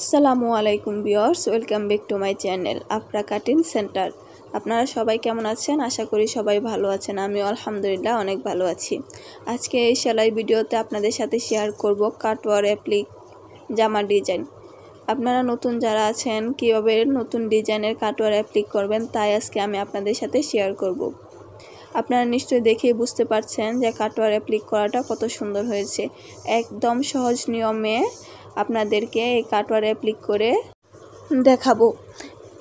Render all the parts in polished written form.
আসসালামু আলাইকুম viewers, welcome back to my channel Afra cutting centre. আপনারা সবাই কেমন আছেন? আশা করি সবাই ভালো আছেন। আমিও আলহামদুলিল্লাহ অনেক ভালো আছি। আজকে এই সেলাই ভিডিওতে আপনাদের সাথে শেয়ার করব কাটওয়ার অ্যাপ্লিক জামা ডিজাইন। আপনারা নতুন যারা আছেন কীভাবে নতুন ডিজাইনের কাটওয়ার অ্যাপ্লিক করবেন তাই আজকে আমি আপনাদের সাথে শেয়ার করব। আপনারা নিশ্চয়ই দেখেই বুঝতে পারছেন যে কাটওয়ার অ্যাপ্লিক করাটা কত সুন্দর হয়েছে। একদম সহজ নিয়মে আপনাদেরকে এই কাটওয়ার অ্যাপ্লিক করে দেখাবো।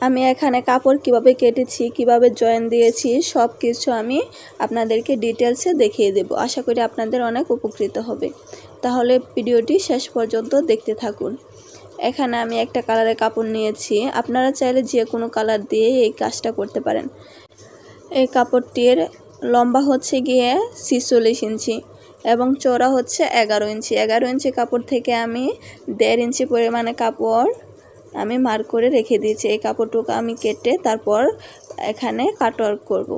আমি এখানে কাপড় কিভাবে কেটেছি, কিভাবে জয়েন দিয়েছি, সব কিছু আমি আপনাদেরকে ডিটেলসে দেখিয়ে দেব। আশা করি আপনাদের অনেক উপকৃত হবে। তাহলে ভিডিওটি শেষ পর্যন্ত দেখতে থাকুন। এখানে আমি একটা কালারের কাপড় নিয়েছি। আপনারা চাইলে যে কোনো কালার দিয়ে এই কাজটা করতে পারেন। এই কাপড়টির লম্বা হচ্ছে গিয়ে 46 ইঞ্চি এবং চওড়া হচ্ছে 11 ইঞ্চি। 11 ইঞ্চি কাপড় থেকে আমি 1.5 ইঞ্চি পরিমাণে কাপড় আমি মার্ক করে রেখে দিয়েছি। এই কাপড়টুকু আমি কেটে তারপর এখানে কাটওয়ার্ক করব।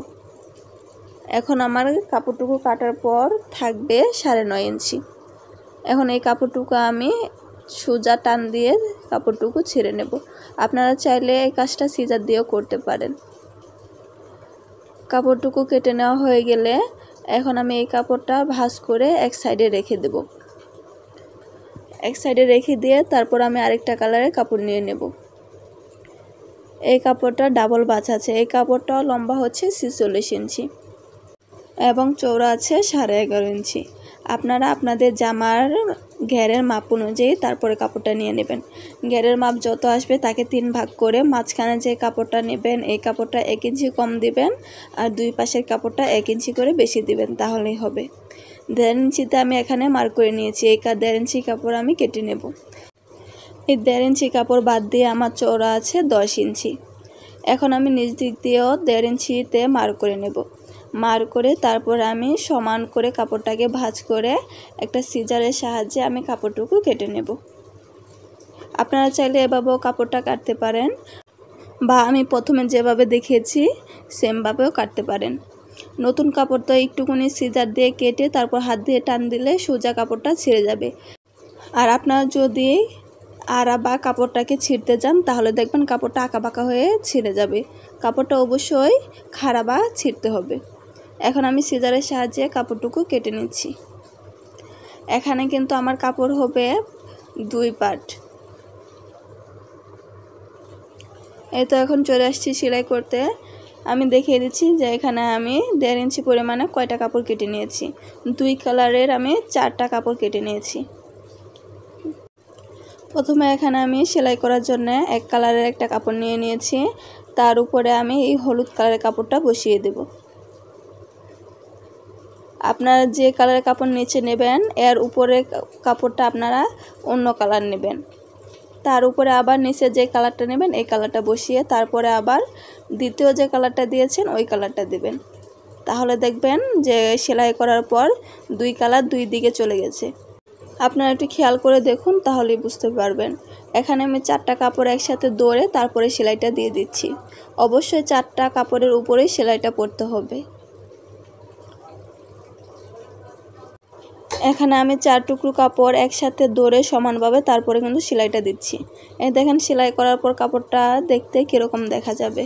এখন আমার কাপড়টুকু কাটার পর থাকবে 9.5 ইঞ্চি। এখন এই কাপড়টুকু আমি সোজা টান দিয়ে কাপড়টুকু ছিঁড়ে নেব। আপনারা চাইলে এই কাজটা সিজার দিয়েও করতে পারেন। কাপড়টুকু কেটে নেওয়া হয়ে গেলে এখন আমি এই কাপড়টা ভাঁজ করে এক সাইডে রেখে দেব। এক সাইডে রেখে দিয়ে তারপর আমি আরেকটা কালারের কাপড় নিয়ে নেব। এই কাপড়টা ডাবল ভাঁজ আছে। এই কাপড়টা লম্বা হচ্ছে 46 ইঞ্চি এবং চওড়া আছে 11.5 ইঞ্চি। আপনারা আপনাদের জামার ঘেরের মাপ অনুযায়ী তারপরে কাপড়টা নিয়ে নেবেন। ঘেরের মাপ যত আসবে তাকে 3 ভাগ করে মাঝখানে যে কাপড়টা নেবেন এই কাপড়টা 1 ইঞ্চি কম দিবেন আর দুই পাশের কাপড়টা 1 ইঞ্চি করে বেশি দিবেন, তাহলেই হবে। 1.5 ইঞ্চিতে আমি এখানে মার্ক করে নিয়েছি। এই 1.5 ইঞ্চি কাপড় আমি কেটে নেব। এই 1.5 ইঞ্চি কাপড় বাদ দিয়ে আমার চওড়া আছে 10 ইঞ্চি। এখন আমি নিচ দিক দিয়েও 1.5 ইঞ্চিতে মার্ক করে নেব। মার্ক করে তারপর আমি সমান করে কাপড়টাকে ভাঁজ করে একটা সিজারের সাহায্যে আমি কাপড়টুকু কেটে নেব। আপনারা চাইলে এভাবেও কাপড়টা কাটতে পারেন বা আমি প্রথমে যেভাবে দেখিয়েছি সেমভাবেও কাটতে পারেন। নতুন কাপড় তো একটুকুনি সিজার দিয়ে কেটে তারপর হাত দিয়ে টান দিলে সোজা কাপড়টা ছিঁড়ে যাবে। আর আপনারা যদি আড়া বা কাপড়টাকে ছিঁড়তে যান তাহলে দেখবেন কাপড়টা আঁকাবাঁকা হয়ে ছিঁড়ে যাবে। কাপড়টা অবশ্যই খাড়া বা ছিঁড়তে হবে। এখন আমি সিজারের সাহায্যে কাপড়টুকু কেটে নিচ্ছি। এখানে কিন্তু আমার কাপড় হবে 2 পার্ট। এই তো এখন চলে আসছি সেলাই করতে। আমি দেখিয়ে দিচ্ছি যে এখানে আমি 1.5 ইঞ্চি পরিমাণে কয়টা কাপড় কেটে নিয়েছি। 2 কালারের আমি 4টা কাপড় কেটে নিয়েছি। প্রথমে এখানে আমি সেলাই করার জন্য এক কালারের একটা কাপড় নিয়ে নিয়েছি। তার উপরে আমি এই হলুদ কালারের কাপড়টা বসিয়ে দেব। আপনারা যে কালারের কাপড় নিচে নেবেন এর উপরে কাপড়টা আপনারা অন্য কালার নেবেন। তার উপরে আবার নিচে যে কালারটা নেবেন এই কালারটা বসিয়ে তারপরে আবার দ্বিতীয় যে কালারটা দিয়েছেন ওই কালারটা দিবেন। তাহলে দেখবেন যে সেলাই করার পর 2 কালার 2 দিকে চলে গেছে। আপনারা একটু খেয়াল করে দেখুন তাহলেই বুঝতে পারবেন। এখানে আমি 4টা কাপড় একসাথে দৌড়ে তারপরে সেলাইটা দিয়ে দিচ্ছি। অবশ্যই 4টা কাপড়ের উপরেই সেলাইটা পড়তে হবে। এখানে আমি 4 টুকরো কাপড় একসাথে দৌড়ে সমানভাবে তারপরে কিন্তু সেলাইটা দিচ্ছি। এই দেখেন সেলাই করার পর কাপড়টা দেখতে কীরকম দেখা যাবে।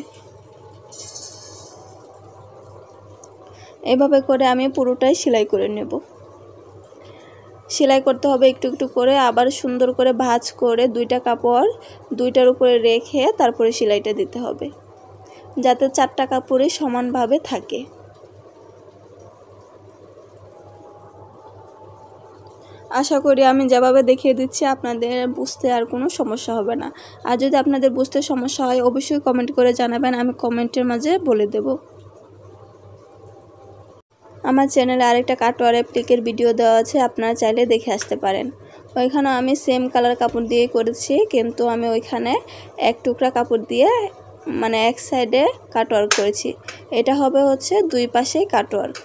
এভাবে করে আমি পুরোটাই সেলাই করে নেব। সেলাই করতে হবে একটু একটু করে, আবার সুন্দর করে ভাঁজ করে 2টা কাপড় 2টার উপরে রেখে তারপরে সেলাইটা দিতে হবে যাতে 4টা কাপড়ই সমানভাবে থাকে। আশা করি আমি যেভাবে দেখিয়ে দিচ্ছি আপনাদের বুঝতে আর কোনো সমস্যা হবে না। আর যদি আপনাদের বুঝতে সমস্যা হয় অবশ্যই কমেন্ট করে জানাবেন, আমি কমেন্টের মাঝে বলে দেব। আমার চ্যানেলে আরেকটা কাটওয়ার অ্যাপ্লিকের ভিডিও দেওয়া আছে, আপনারা চাইলে দেখে আসতে পারেন। ওইখানে আমি সেম কালার কাপড় দিয়ে করেছি, কিন্তু আমি ওইখানে এক টুকরা কাপড় দিয়ে মানে এক সাইডে কাটওয়ার্ক করেছি। এটা হবে হচ্ছে 2 পাশেই কাটওয়ার্ক।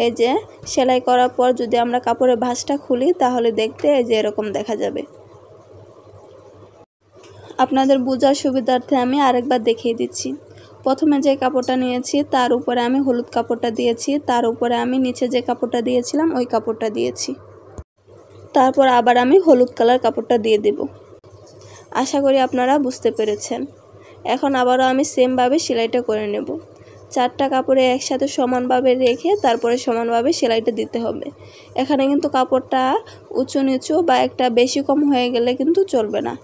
এই যে সেলাই করার পর যদি আমরা কাপড়ের ভাঁজটা খুলি তাহলে দেখতে এই যে এরকম দেখা যাবে। আপনাদের বোঝার সুবিধার্থে আমি আরেকবার দেখিয়ে দিচ্ছি। প্রথমে যে কাপড়টা নিয়েছি তার উপরে আমি হলুদ কাপড়টা দিয়েছি, তার উপরে আমি নিচে যে কাপড়টা দিয়েছিলাম ওই কাপড়টা দিয়েছি, তারপর আবার আমি হলুদ কালার কাপড়টা দিয়ে দেব। আশা করি আপনারা বুঝতে পেরেছেন। এখন আবারও আমি সেমভাবে সেলাইটা করে নেব। 4টা কাপড়ে একসাথে সমানভাবে রেখে তারপরে সমানভাবে সেলাইটা দিতে হবে। এখানে কিন্তু কাপড়টা উঁচু নিচু বা একটা বেশি কম হয়ে গেলে কিন্তু চলবে না,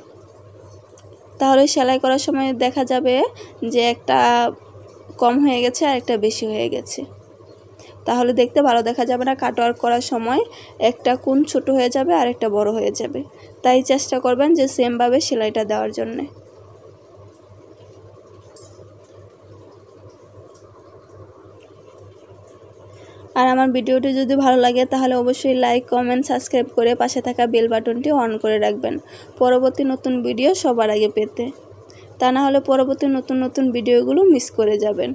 তাহলে সেলাই করার সময় দেখা যাবে যে একটা কম হয়ে গেছে আর একটা বেশি হয়ে গেছে, তাহলে দেখতে ভালো দেখা যাবে না। কাটওয়ার্ক করার সময় একটা কোণ ছোট হয়ে যাবে আর একটা বড় হয়ে যাবে, তাই চেষ্টা করবেন যে সেমভাবে সেলাইটা দেওয়ার জন্যে। আর আমার ভিডিওটি যদি ভালো লাগে তাহলে অবশ্যই লাইক, কমেন্ট, সাবস্ক্রাইব করে পাশে থাকা বেল বাটনটি অন করে রাখবেন পরবর্তী নতুন ভিডিও সবার আগে পেতে। তা না হলে পরবর্তী নতুন ভিডিওগুলো মিস করে যাবেন।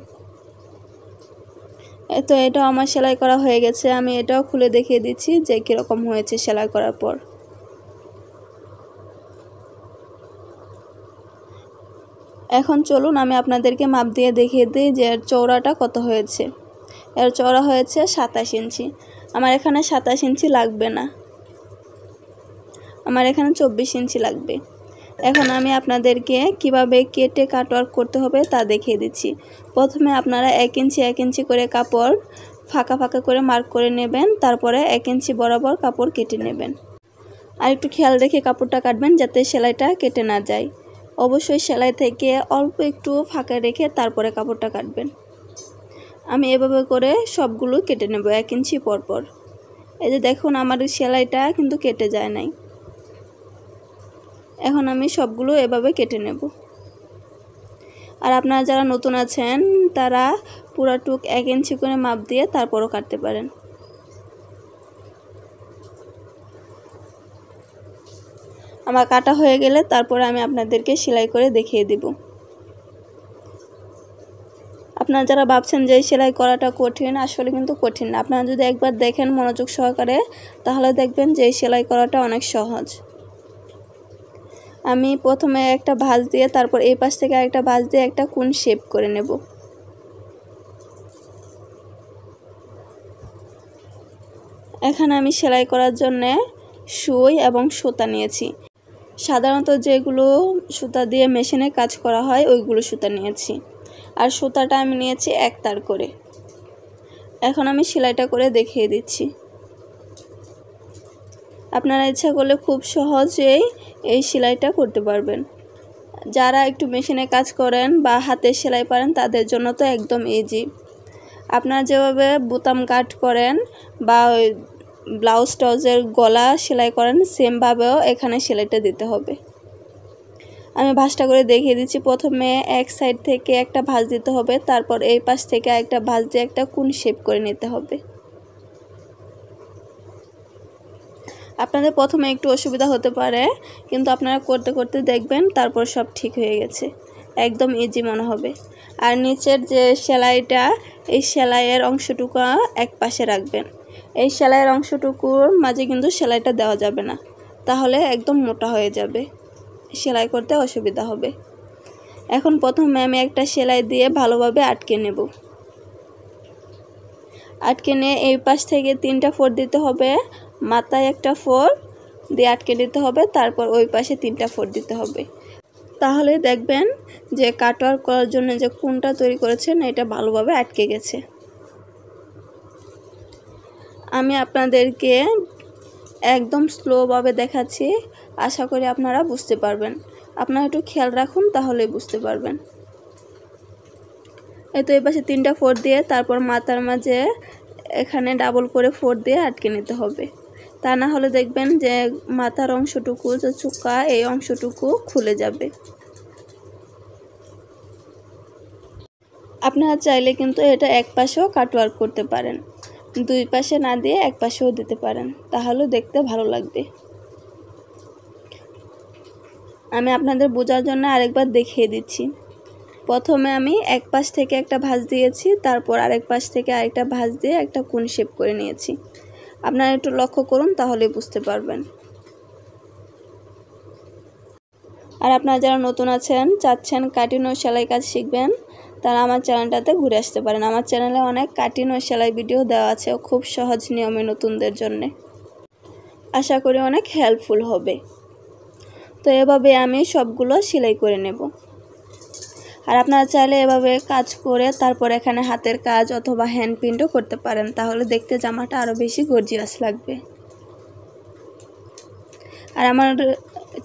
তো এটাও আমার সেলাই করা হয়ে গেছে। আমি এটাও খুলে দেখিয়ে দিচ্ছি যে কীরকম হয়েছে সেলাই করার পর। এখন চলুন আমি আপনাদেরকে মাপ দিয়ে দেখিয়ে দিই যে এর চওড়াটা কত হয়েছে। এর চওড়া হয়েছে 27 ইঞ্চি। আমার এখানে 27 ইঞ্চি লাগবে না, আমার এখানে 24 ইঞ্চি লাগবে। এখন আমি আপনাদেরকে কিভাবে কেটে কাটওয়ার্ক করতে হবে তা দেখিয়ে দিচ্ছি। প্রথমে আপনারা 1 ইঞ্চি করে কাপড় ফাঁকা করে মার্ক করে নেবেন, তারপরে 1 ইঞ্চি বরাবর কাপড় কেটে নেবেন। আর একটু খেয়াল রেখে কাপড়টা কাটবেন যাতে সেলাইটা কেটে না যায়। অবশ্যই সেলাই থেকে অল্প একটু ফাঁকা রেখে তারপরে কাপড়টা কাটবেন। আমি এভাবে করে সবগুলো কেটে নেব 1 ইঞ্চি পর। এই যে দেখুন আমার সেলাইটা কিন্তু কেটে যায় নাই। এখন আমি সবগুলো এভাবে কেটে নেব। আর আপনারা যারা নতুন আছেন তারা পুরাটুক 1 ইঞ্চি করে মাপ দিয়ে তারপরও কাটতে পারেন। আমার কাটা হয়ে গেলে তারপরে আমি আপনাদেরকে সেলাই করে দেখিয়ে দিব। আপনারা যারা ভাবছেন যে সেলাই করাটা কঠিন, আসলে কিন্তু কঠিন না। আপনারা যদি একবার দেখেন মনোযোগ সহকারে তাহলে দেখবেন যে সেলাই করাটা অনেক সহজ। আমি প্রথমে একটা ভাঁজ দিয়ে তারপর এই পাশ থেকে আরেকটা ভাঁজ দিয়ে একটা কোণ শেপ করে নেব। এখানে আমি সেলাই করার জন্য সুই এবং সুতা নিয়েছি। সাধারণত যেগুলো সুতা দিয়ে মেশিনে কাজ করা হয় ওইগুলো সুতা নিয়েছি। আর সুতাটা আমি নিয়েছি 1 তার করে। এখন আমি সেলাইটা করে দেখিয়ে দিচ্ছি। আপনারা ইচ্ছা করলে খুব সহজেই এই সেলাইটা করতে পারবেন। যারা একটু মেশিনে কাজ করেন বা হাতে সেলাই পারেন তাদের জন্য তো একদম ইজি। আপনারা যেভাবে বোতাম কাট করেন বা ব্লাউজ টজের গলা সেলাই করেন সেমভাবেও এখানে সেলাইটা দিতে হবে। আমি ভাঁজটা করে দেখিয়ে দিচ্ছি। প্রথমে এক সাইড থেকে একটা ভাঁজ দিতে হবে, তারপর এই পাশ থেকে একটা ভাঁজ দিয়ে একটা কোণ শেপ করে নিতে হবে। আপনাদের প্রথমে একটু অসুবিধা হতে পারে, কিন্তু আপনারা করতে দেখবেন তারপর সব ঠিক হয়ে গেছে, একদম ইজি মনে হবে। আর নিচের যে সেলাইটা, এই সেলাইয়ের অংশটুকু এক পাশে রাখবেন। এই সেলাইয়ের অংশটুকুর মাঝে কিন্তু সেলাইটা দেওয়া যাবে না, তাহলে একদম মোটা হয়ে যাবে, সেলাই করতে অসুবিধা হবে। এখন প্রথমে আমি একটা সেলাই দিয়ে ভালোভাবে আটকে নেব। আটকে নিয়ে এই পাশ থেকে 3টা ফোর দিতে হবে, মাথায় একটা ফোর দিয়ে আটকে দিতে হবে, তারপর ওই পাশে 3টা ফোর দিতে হবে। তাহলে দেখবেন যে কাটওয়ার্ক করার জন্য যে কোণটা তৈরি করেছেন এটা ভালোভাবে আটকে গেছে। আমি আপনাদেরকে একদম স্লোভাবে দেখাচ্ছি, আশা করি আপনারা বুঝতে পারবেন। আপনারা একটু খেয়াল রাখুন তাহলেই বুঝতে পারবেন। এই তো এই পাশে 3টা ফোর দিয়ে তারপর মাথার মাঝে এখানে ডাবল করে ফোর দিয়ে আটকে নিতে হবে। তা না হলে দেখবেন যে মাথার অংশটুকু যে চুক্কা এই অংশটুকু খুলে যাবে। আপনারা চাইলে কিন্তু এটা এক পাশেও কাটওয়ার্ক করতে পারেন, 2 পাশে না দিয়ে এক পাশেও দিতে পারেন, তাহলে দেখতে ভালো লাগবে। আমি আপনাদের বোঝার জন্য আরেকবার দেখিয়ে দিচ্ছি। প্রথমে আমি এক পাশ থেকে একটা ভাঁজ দিয়েছি, তারপর আরেক পাশ থেকে আরেকটা ভাঁজ দিয়ে একটা কোণ শেপ করে নিয়েছি। আপনারা একটু লক্ষ্য করুন তাহলে বুঝতে পারবেন। আর আপনারা যারা নতুন আছেন, চাচ্ছেন কাটিং ও সেলাই কাজ শিখবেন, তারা আমার চ্যানেলটাতে ঘুরে আসতে পারেন। আমার চ্যানেলে অনেক কাটিং ও সেলাই ভিডিও দেওয়া আছে, খুব সহজ নিয়মে নতুনদের জন্য। আশা করি অনেক হেল্পফুল হবে। তো এভাবে আমি সবগুলো সেলাই করে নেব। আর আপনারা চাইলে এভাবে কাজ করে তারপর এখানে হাতের কাজ অথবা হ্যান্ড প্রিন্টও করতে পারেন, তাহলে দেখতে জামাটা আরও বেশি গর্জিয়াস লাগবে। আর আমার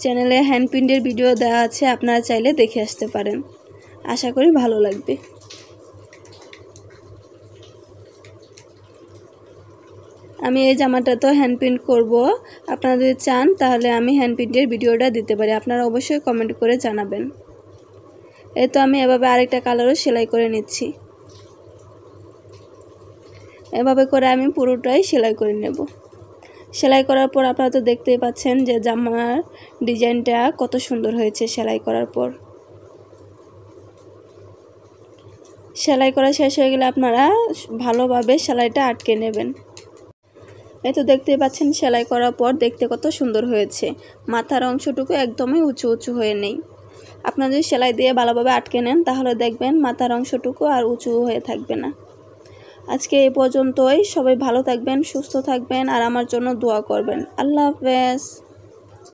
চ্যানেলে হ্যান্ড প্রিন্টের ভিডিও দেওয়া আছে, আপনারা চাইলে দেখে আসতে পারেন, আশা করি ভালো লাগবে। আমি এই জামাটা তো হ্যান্ড প্রিন্ট করব, আপনারা যদি চান তাহলে আমি হ্যান্ড প্রিন্টের ভিডিওটা দিতে পারি, আপনারা অবশ্যই কমেন্ট করে জানাবেন। এই তো আমি এভাবে আরেকটা কালারও সেলাই করে নিচ্ছি। এভাবে করে আমি পুরোটাই সেলাই করে নেব। সেলাই করার পর আপনারা তো দেখতেই পাচ্ছেন যে জামার ডিজাইনটা কত সুন্দর হয়েছে সেলাই করার পর। সেলাই করা শেষ হয়ে গেলে আপনারা ভালোভাবে সেলাইটা আটকে নেবেন। এই তো দেখতেই পাচ্ছেন সেলাই করার পর দেখতে কত সুন্দর হয়েছে। মাথার অংশটুকু একদমই উঁচু উঁচু হয়ে নেই। আপনারা যদি সেলাই দিয়ে ভালোভাবে আটকে নেন তাহলে দেখবেন মাথার অংশটুকু আর উঁচু হয়ে থাকবে না। আজকে এই পর্যন্তই। সবাই ভালো থাকবেন, সুস্থ থাকবেন আর আমার জন্য দোয়া করবেন। আল্লাহ হাফেজ।